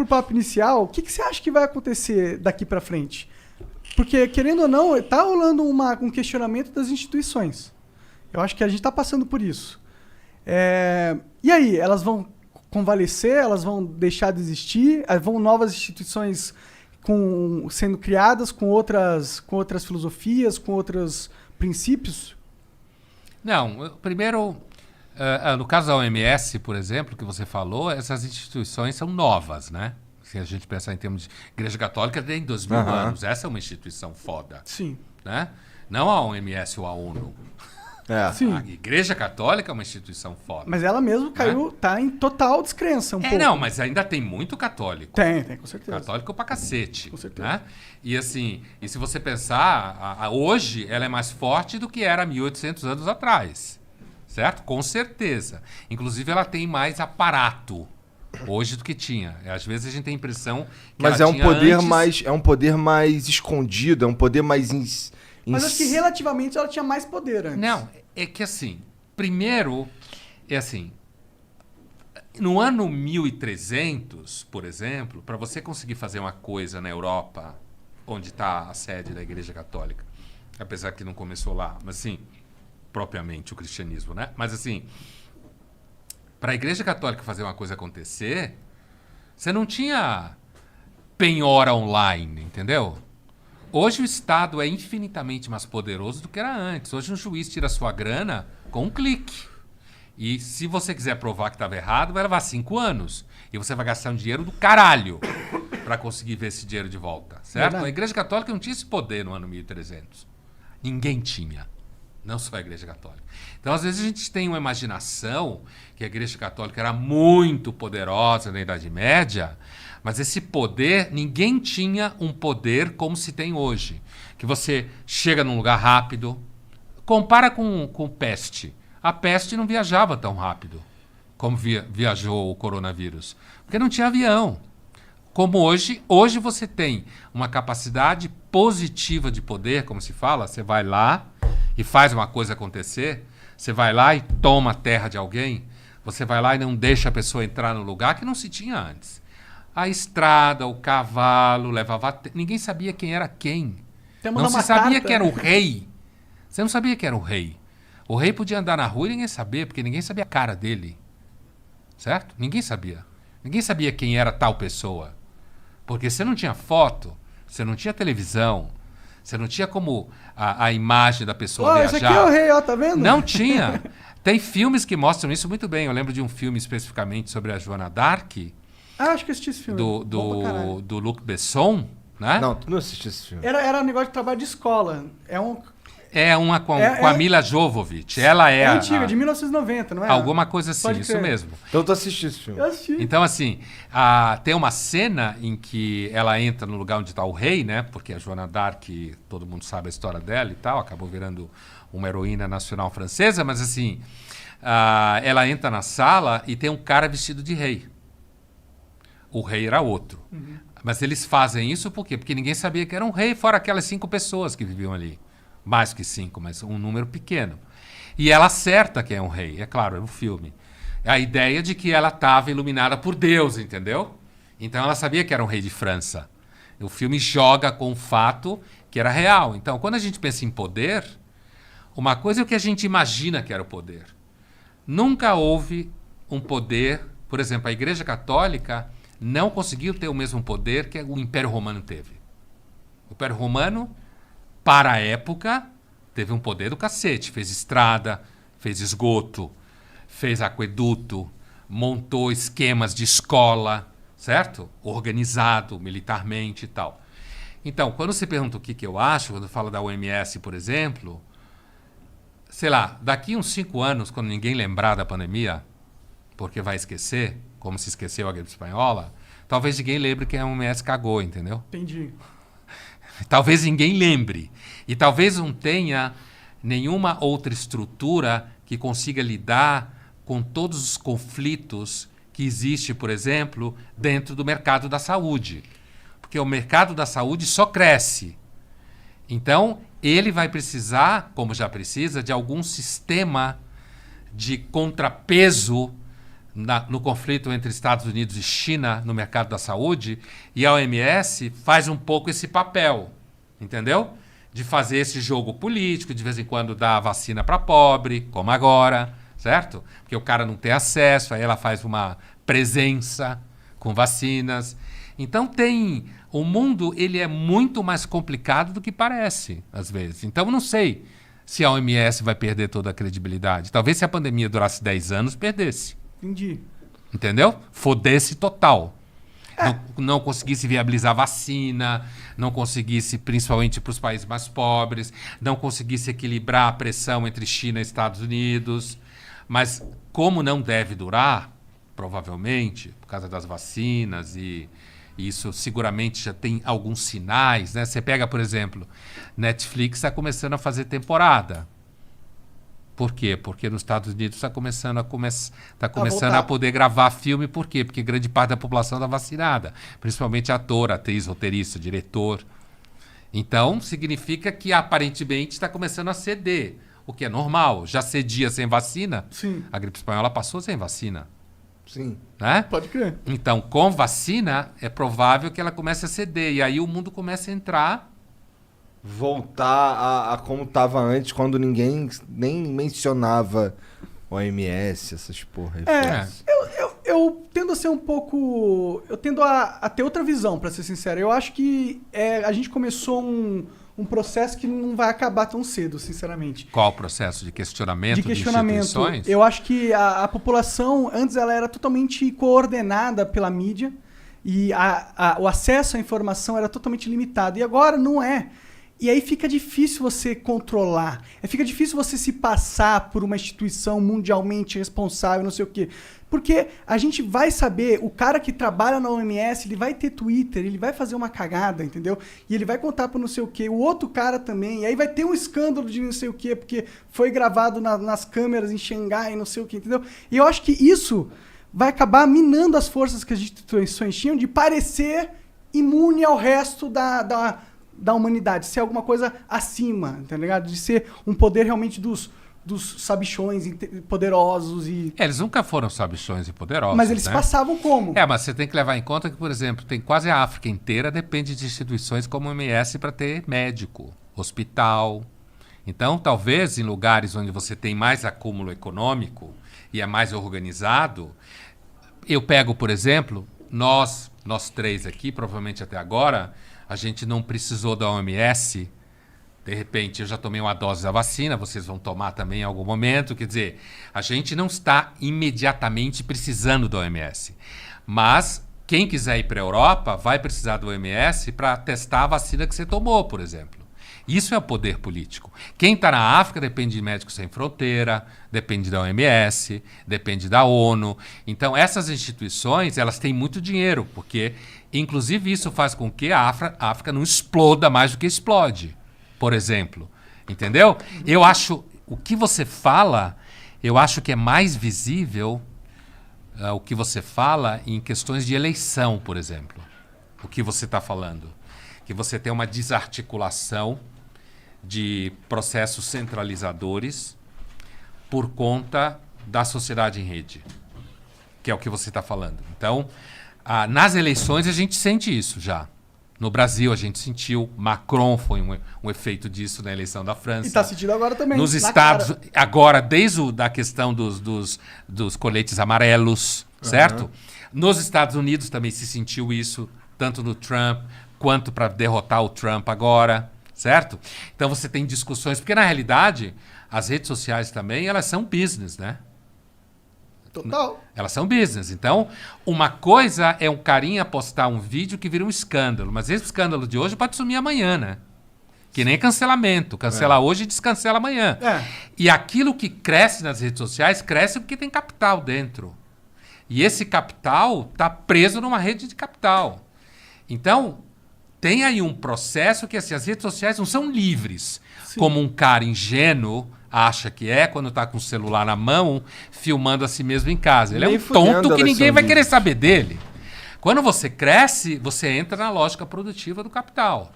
pro papo inicial, o que você acha que vai acontecer daqui para frente? Porque, querendo ou não, tá rolando um questionamento das instituições. Eu acho que a gente tá passando por isso. E aí, elas vão convalescer, elas vão deixar de existir, vão novas instituições sendo criadas com outras filosofias, com outros princípios? Não, primeiro, no caso da OMS, por exemplo, que você falou, essas instituições são novas, né? Se a gente pensar em termos de Igreja Católica, tem 2000 anos. Essa é uma instituição foda. Sim. Né? Não a OMS ou a ONU. Sim. A Igreja Católica é uma instituição foda. Mas ela mesmo caiu, tá em total descrença pouco. Não, mas ainda tem muito católico. Tem, com certeza. Católico pra cacete. Com certeza. Né? E assim, se você pensar, hoje ela é mais forte do que era 1800 anos atrás. Certo? Com certeza. Inclusive ela tem mais aparato hoje do que tinha. Às vezes a gente tem a impressão que mas ela é um poder antes... mais é um poder mais escondido, é um poder mais Mas acho que relativamente ela tinha mais poder antes. Não, é que assim, primeiro, no ano 1300, por exemplo, para você conseguir fazer uma coisa na Europa, onde está a sede da Igreja Católica, apesar que não começou lá, mas assim, propriamente o cristianismo, né? Mas assim, para a Igreja Católica fazer uma coisa acontecer, você não tinha penhora online, entendeu? Hoje o Estado é infinitamente mais poderoso do que era antes. Hoje um juiz tira sua grana com um clique. E se você quiser provar que estava errado, vai levar 5 anos. E você vai gastar um dinheiro do caralho para conseguir ver esse dinheiro de volta, certo? Verdade. A Igreja Católica não tinha esse poder no ano 1300. Ninguém tinha. Não só a Igreja Católica. Então, às vezes, a gente tem uma imaginação que a Igreja Católica era muito poderosa na Idade Média, mas esse poder, ninguém tinha um poder como se tem hoje. Que você chega num lugar rápido. Compara com peste. A peste não viajava tão rápido como viajou o coronavírus. Porque não tinha avião. Como hoje você tem uma capacidade positiva de poder, como se fala, você vai lá e faz uma coisa acontecer, você vai lá e toma a terra de alguém, você vai lá e não deixa a pessoa entrar no lugar que não se tinha antes. A estrada, o cavalo, levava... Ninguém sabia quem era quem. Não se sabia que era o rei. Você não sabia que era o rei. O rei podia andar na rua e ninguém sabia, porque ninguém sabia a cara dele. Certo? Ninguém sabia. Ninguém sabia quem era tal pessoa. Porque você não tinha foto, você não tinha televisão, você não tinha como a imagem da pessoa viajar. Esse aqui é o rei, ó, tá vendo? Não tinha. Tem filmes que mostram isso muito bem. Eu lembro de um filme especificamente sobre a Joana d'Arc, acho que assisti esse filme. do Luc Besson, né? Não, tu não assistiu esse filme. Era um negócio de trabalho de escola. É uma com a Mila Jovovich. Ela é antiga, de 1990, não é? Alguma coisa assim, Pode isso crer. mesmo. Então tu assistiu esse filme. Eu assisti. Então, assim, tem uma cena em que ela entra no lugar onde está o rei, né? Porque a Joana d'Arc, todo mundo sabe a história dela e tal, acabou virando uma heroína nacional francesa, mas assim, ela entra na sala e tem um cara vestido de rei. O rei era outro. Uhum. Mas eles fazem isso por quê? Porque ninguém sabia que era um rei, fora aquelas 5 pessoas que viviam ali. Mais que 5, mas um número pequeno. E ela acerta que é um rei, é claro, é um filme. A ideia de que ela estava iluminada por Deus, entendeu? Então ela sabia que era um rei de França. O filme joga com o fato que era real. Então, quando a gente pensa em poder, uma coisa é o que a gente imagina que era o poder. Nunca houve um poder... Por exemplo, a Igreja Católica não conseguiu ter o mesmo poder que o Império Romano teve. O Império Romano, para a época, teve um poder do cacete. Fez estrada, fez esgoto, fez aqueduto, montou esquemas de escola, certo? Organizado militarmente e tal. Então, quando você pergunta o que eu acho, quando fala da OMS, por exemplo, sei lá, daqui uns 5 anos, quando ninguém lembrar da pandemia, porque vai esquecer, como se esqueceu a gripe espanhola, talvez ninguém lembre que a OMS cagou, entendeu? Entendi. Talvez ninguém lembre. E talvez não tenha nenhuma outra estrutura que consiga lidar com todos os conflitos que existe, por exemplo, dentro do mercado da saúde. Porque o mercado da saúde só cresce. Então, ele vai precisar, como já precisa, de algum sistema de contrapeso no conflito entre Estados Unidos e China no mercado da saúde, e a OMS faz um pouco esse papel, entendeu? De fazer esse jogo político, de vez em quando dar a vacina para pobre, como agora, certo? Porque o cara não tem acesso, aí ela faz uma presença com vacinas. Então o mundo ele é muito mais complicado do que parece, às vezes. Então não sei se a OMS vai perder toda a credibilidade. Talvez se a pandemia durasse 10 anos, perdesse. Entendi. Entendeu? Fodesse total. Não conseguisse viabilizar vacina, não conseguisse, principalmente para os países mais pobres, não conseguisse equilibrar a pressão entre China e Estados Unidos. Mas como não deve durar, provavelmente, por causa das vacinas e isso seguramente já tem alguns sinais, né? Você pega, por exemplo, Netflix está começando a fazer temporada. Por quê? Porque nos Estados Unidos está começando a poder gravar filme. Por quê? Porque grande parte da população está vacinada. Principalmente ator, atriz, roteirista, diretor. Então, significa que aparentemente está começando a ceder. O que é normal. Já cedia sem vacina. Sim. A gripe espanhola passou sem vacina. Sim. Né? Pode crer. Então, com vacina, é provável que ela comece a ceder. E aí o mundo começa a entrar... Voltar a como tava antes, quando ninguém nem mencionava OMS, essas porra. Eu tendo a ser um pouco... Eu tendo a ter outra visão, pra ser sincero. Eu acho que a gente começou um processo que não vai acabar tão cedo, sinceramente. Qual o processo de questionamento De questionamento. instituições? Eu acho que a população, antes ela era totalmente coordenada pela mídia e o acesso à informação era totalmente limitado. E agora não é. E aí fica difícil você controlar. Fica difícil você se passar por uma instituição mundialmente responsável, não sei o quê. Porque a gente vai saber, o cara que trabalha na OMS, ele vai ter Twitter, ele vai fazer uma cagada, entendeu? E ele vai contar para não sei o quê. O outro cara também. E aí vai ter um escândalo de não sei o quê, porque foi gravado nas câmeras em Xangai, não sei o quê, entendeu? E eu acho que isso vai acabar minando as forças que as instituições tinham de parecer imune ao resto da humanidade, ser alguma coisa acima, tá ligado? De ser um poder realmente dos sabichões poderosos e... Eles nunca foram sabichões e poderosos, mas eles né? passavam como? Mas você tem que levar em conta que, por exemplo, tem quase a África inteira depende de instituições como o OMS para ter médico, hospital. Então, talvez em lugares onde você tem mais acúmulo econômico e é mais organizado, eu pego, por exemplo, nós três aqui, provavelmente até agora, a gente não precisou da OMS. De repente, eu já tomei uma dose da vacina, vocês vão tomar também em algum momento. Quer dizer, a gente não está imediatamente precisando da OMS. Mas quem quiser ir para a Europa vai precisar da OMS para testar a vacina que você tomou, por exemplo. Isso é o poder político. Quem está na África depende de Médicos Sem Fronteira, depende da OMS, depende da ONU. Então, essas instituições, elas têm muito dinheiro, porque, inclusive, isso faz com que a África não exploda mais do que explode, por exemplo. Entendeu? Eu acho, o que você fala, eu acho que é mais visível o que você fala em questões de eleição, por exemplo. O que você está falando. Que você tem uma desarticulação de processos centralizadores por conta da sociedade em rede, que é o que você está falando. Então, nas eleições a gente sente isso já. No Brasil a gente sentiu, Macron foi um efeito disso na eleição da França. E está sentindo agora também. Nos Estados, agora desde a questão dos coletes amarelos, certo? Nos Estados Unidos também se sentiu isso, tanto no Trump quanto para derrotar o Trump agora, certo? Então você tem discussões, porque na realidade as redes sociais também, elas são business, né? Total. Elas são business. Então, uma coisa é um carinha postar um vídeo que vira um escândalo, mas esse escândalo de hoje pode sumir amanhã, né? Que nem cancelamento. Cancela hoje e descancela amanhã. E aquilo que cresce nas redes sociais, cresce porque tem capital dentro. E esse capital está preso numa rede de capital. Então, tem aí um processo que assim, as redes sociais não são livres, como um cara ingênuo acha que é quando está com o celular na mão, filmando a si mesmo em casa. Ele é um tonto que ninguém vai querer saber dele. Quando você cresce, você entra na lógica produtiva do capital.